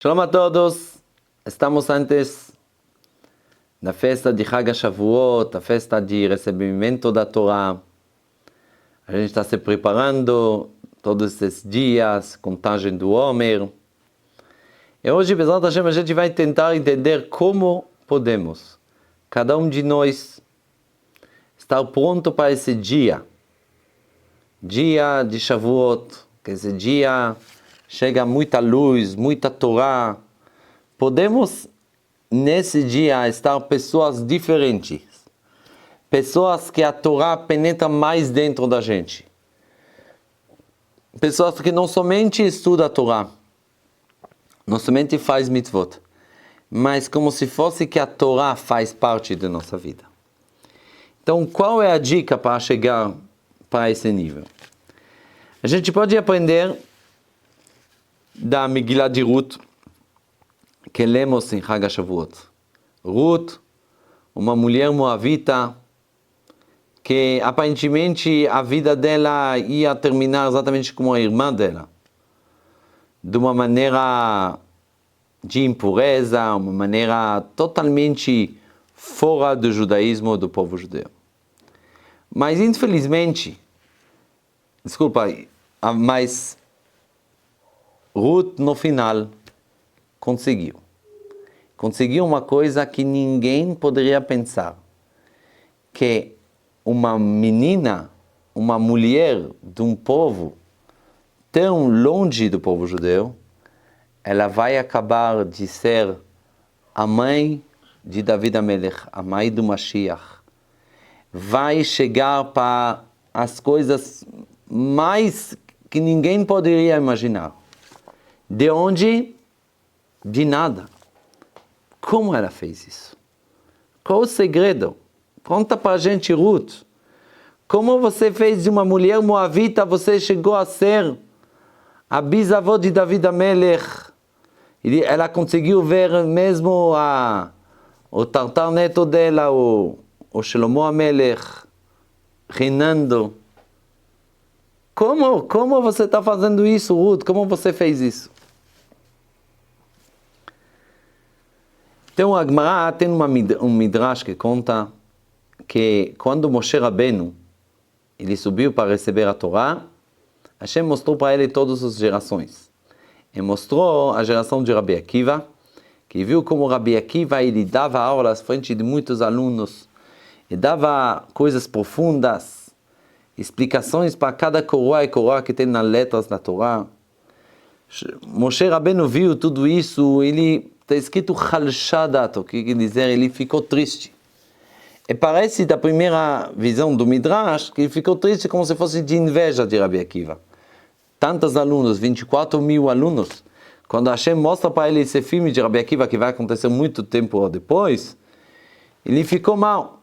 Shalom a todos, estamos antes da festa de Chag HaShavuot, a festa de recebimento da Torá. A gente está se preparando todos esses dias, contagem do Omer. E hoje, Bezrat Hashem, a gente vai tentar entender como podemos, cada um de nós, estar pronto para esse dia de Shavuot, que esse dia chega muita luz, muita Torá. Podemos, nesse dia, estar pessoas diferentes. Pessoas que a Torá penetra mais dentro da gente. Pessoas que não somente estudam a Torá, não somente faz mitzvot, mas como se fosse que a Torá faz parte da nossa vida. Então, qual é a dica para chegar para esse nível? A gente pode aprender da Megillah de Ruth, que lemos em Chag HaShavuot. Ruth, uma mulher moabita, que aparentemente a vida dela ia terminar exatamente como a irmã dela, de uma maneira de impureza, uma maneira totalmente fora do judaísmo, do povo judeu. Mas infelizmente, mas Ruth no final conseguiu uma coisa que ninguém poderia pensar, que uma menina, uma mulher de um povo tão longe do povo judeu, ela vai acabar de ser a mãe de David HaMelech, a mãe do Mashiach. Vai chegar para as coisas mais que ninguém poderia imaginar. De onde? De nada. Como ela fez isso? Qual o segredo? Conta para a gente, Ruth. Como você fez de uma mulher moabita, você chegou a ser a bisavó de David HaMelech. Ela conseguiu ver mesmo o tartarneto dela, o Shlomo HaMelech, reinando. Como você está fazendo isso, Ruth? Como você fez isso? Então, a Gemara tem um midrash que conta que quando Moshe Rabbeinu ele subiu para receber a Torá, Hashem mostrou para ele todas as gerações. Ele mostrou a geração de Rabbi Akiva, que viu como Rabbi Akiva ele dava aulas à frente de muitos alunos, e dava coisas profundas, explicações para cada coroa e coroa que tem nas letras da Torá. Moshe Rabbeinu viu tudo isso, ele está escrito Chalshadato, que quer dizer, ele ficou triste. E parece, da primeira visão do Midrash, que ele ficou triste como se fosse de inveja de Rabbi Akiva. Tantos alunos, 24 mil alunos, quando Hashem mostra para ele esse filme de Rabbi Akiva, que vai acontecer muito tempo depois, ele ficou mal.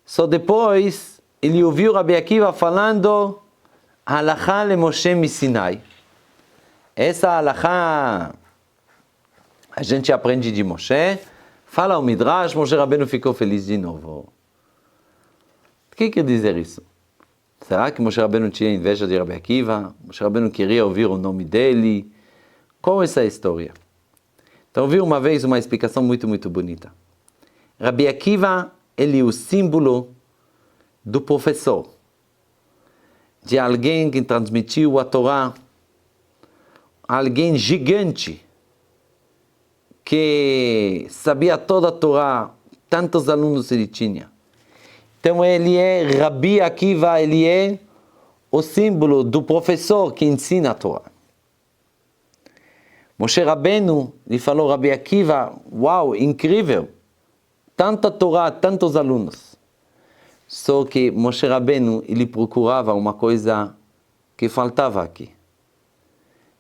Só depois, ele ouviu Rabbi Akiva falando Halachá le Moshe Sinai. Essa halachá a gente aprende de Moshe, fala o Midrash, Moshe Rabbeinu ficou feliz de novo. O que quer dizer isso? Será que Moshe Rabbeinu tinha inveja de Rabbi Akiva? Moshe Rabbeinu queria ouvir o nome dele? Qual é essa história? Então, eu vi uma vez uma explicação muito, muito bonita. Rabbi Akiva, ele é o símbolo do professor, de alguém que transmitiu a Torá, alguém gigante, que sabia toda a Torá, tantos alunos ele tinha. Então ele é Rabbi Akiva, ele é o símbolo do professor que ensina a Torá. Moshe Rabbeinu, ele falou, Rabbi Akiva, uau, incrível, tanta Torá, tantos alunos. Só que Moshe Rabbeinu, ele procurava uma coisa que faltava aqui.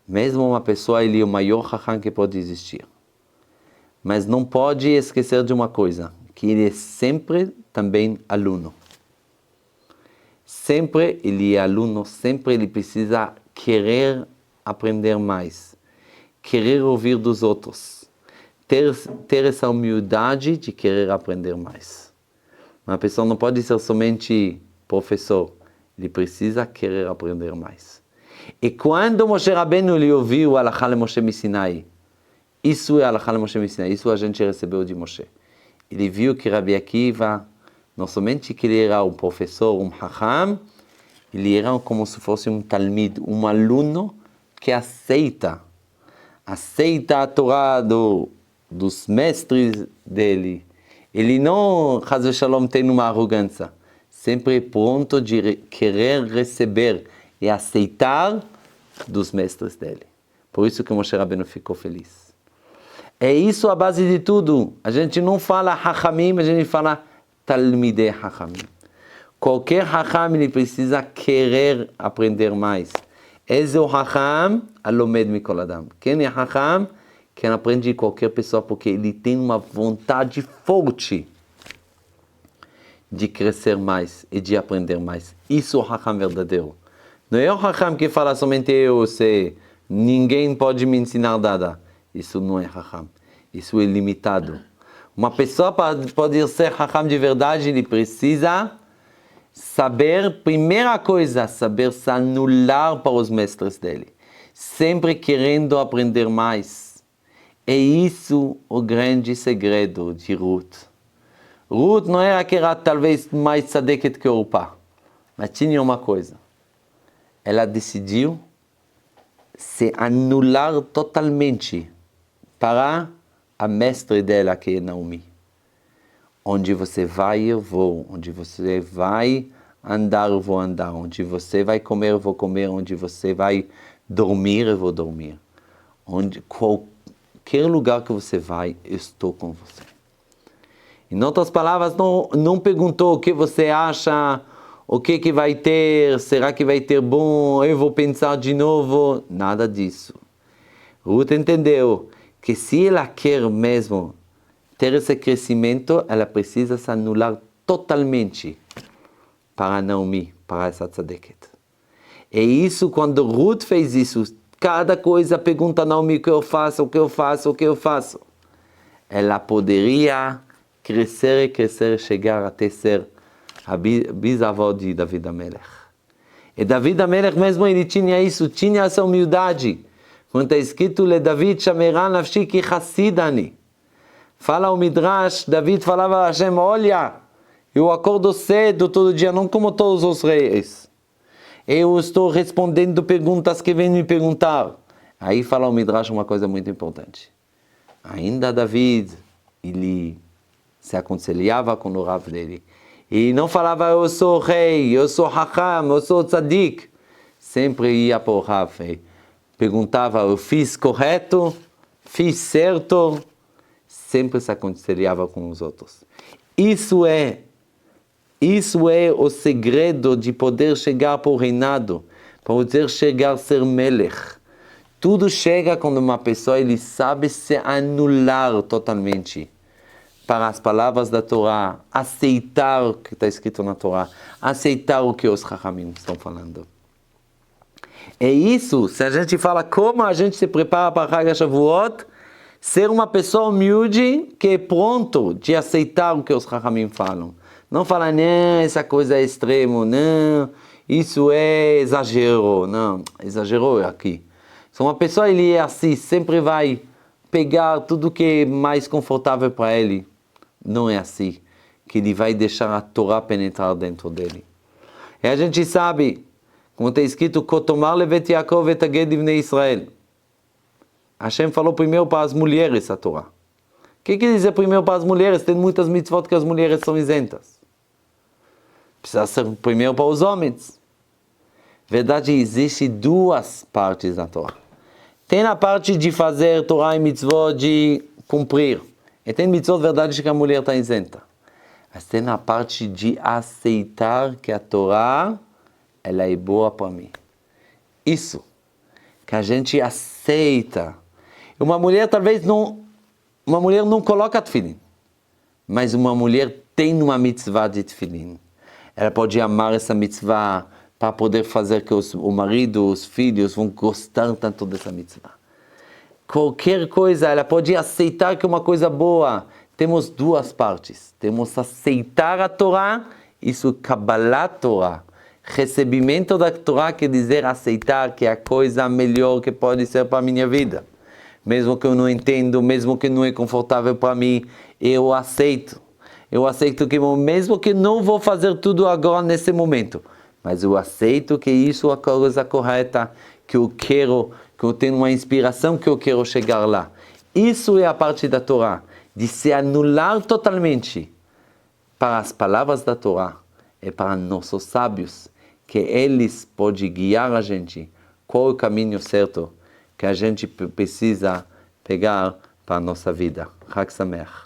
Mesmo uma pessoa, ele é o maior Chacham que pode existir. Mas não pode esquecer de uma coisa, que ele é sempre também aluno. Sempre ele é aluno, sempre ele precisa querer aprender mais, querer ouvir dos outros, ter essa humildade de querer aprender mais. Uma pessoa não pode ser somente professor, ele precisa querer aprender mais. E quando Moshe Rabbeinu ele ouviu Halachá le Moshe Sinai, Isso é a Halakha Moshe Messina, isso a gente recebeu de Moshe. Ele viu que Rabi Akiva, não somente que ele era um professor, um hacham, ele era como se fosse um talmid, um aluno que aceita a Torá dos mestres dele. Ele não, Chaz Shalom, tem uma arrogância, sempre pronto de querer receber e aceitar dos mestres dele. Por isso que Moshe Rabbeinu ficou feliz. É isso a base de tudo. A gente não fala hachamim, a gente fala talmidei hachamim. Qualquer hacham ele precisa querer aprender mais. Esse é o hacham alomed mikol adam. Quem é hacham? Quem aprende de qualquer pessoa porque ele tem uma vontade forte de crescer mais e de aprender mais. Isso é o hacham verdadeiro. Não é o hacham que fala somente eu sei, ninguém pode me ensinar nada. Isso não é hacham. Isso é limitado. Uma pessoa pode ser hacham de verdade, ele precisa saber, primeira coisa, saber se anular para os mestres dele. Sempre querendo aprender mais. É isso o grande segredo de Ruth. Ruth não era que era talvez mais tzadeket que Orpá, mas tinha uma coisa. Ela decidiu se anular totalmente para a mestre dela, que é Naomi. Onde você vai, eu vou. Onde você vai andar, eu vou andar. Onde você vai comer, eu vou comer. Onde você vai dormir, eu vou dormir. Onde qualquer lugar que você vai, eu estou com você. Em outras palavras, não perguntou o que você acha, o que vai ter, será que vai ter bom, eu vou pensar de novo. Nada disso. Ruth entendeu que se ela quer mesmo ter esse crescimento, ela precisa se anular totalmente para Naomi, para essa tzadeket. É isso, quando Ruth fez isso, cada coisa pergunta a Naomi o que eu faço, o que eu faço, o que eu faço. Ela poderia crescer, chegar até ser a bisavó de David HaMelech. E David HaMelech mesmo, ele tinha isso, tinha essa humildade. Quando está escrito, le David shamerá nafshi ki chassidani. Fala o Midrash, David falava a Hashem, olha, eu acordo cedo todo dia, não como todos os reis. Eu estou respondendo perguntas que vêm me perguntar. Aí fala o Midrash uma coisa muito importante. Ainda David, ele se aconselhava com o Rav dele. E não falava, eu sou rei, eu sou hacham, eu sou tzadik. Sempre ia para o Rav. Perguntava, eu fiz correto? Fiz certo? Sempre se aconselhava com os outros. Isso é o segredo de poder chegar para o reinado, poder chegar a ser melech. Tudo chega quando uma pessoa ele sabe se anular totalmente para as palavras da Torá, aceitar o que está escrito na Torá, aceitar o que os Chachamim estão falando. É isso, se a gente fala como a gente se prepara para Hag HaShavuot, ser uma pessoa humilde que é pronto de aceitar o que os Chachamim falam. Não falar, não, essa coisa é extremo, não, isso é exagero, não, exagero é aqui. Se uma pessoa ele é assim, sempre vai pegar tudo que é mais confortável para ele. Não é assim que ele vai deixar a Torá penetrar dentro dele. E a gente sabe, como está escrito, Kotomar levet Yaakov et haged livnei Israel. Hashem falou primeiro para as mulheres a Torá. O que quer dizer primeiro para as mulheres? Tem muitas mitzvot que as mulheres são isentas. Precisa ser primeiro para os homens. Verdade, existe duas partes da Torá. Tem a parte de fazer Torá e mitzvot, de cumprir. E tem mitzvot verdade que a mulher está isenta. Mas tem a parte de aceitar que a Torá ela é boa para mim. Isso. Que a gente aceita. Uma mulher talvez não... Uma mulher não coloca tefilin. Mas uma mulher tem uma mitzvah de tefilin. Ela pode amar essa mitzvah para poder fazer que o marido, os filhos vão gostar tanto dessa mitzvah. Qualquer coisa, ela pode aceitar que é uma coisa boa. Temos duas partes. Temos aceitar a Torá, isso Kabbalah Torá. Recebimento da Torá quer dizer aceitar que é a coisa melhor que pode ser para a minha vida. mesmo que eu não entendo, mesmo que não é confortável para mim, eu aceito. Eu aceito que mesmo que não vou fazer tudo agora nesse momento, mas eu aceito que isso é a coisa correta, que eu quero, que eu tenho uma inspiração, que eu quero chegar lá. Isso é a parte da Torá, de se anular totalmente para as palavras da Torá e para nossos sábios, que eles podem guiar a gente qual é o caminho certo que a gente precisa pegar para a nossa vida. Chag Sameach.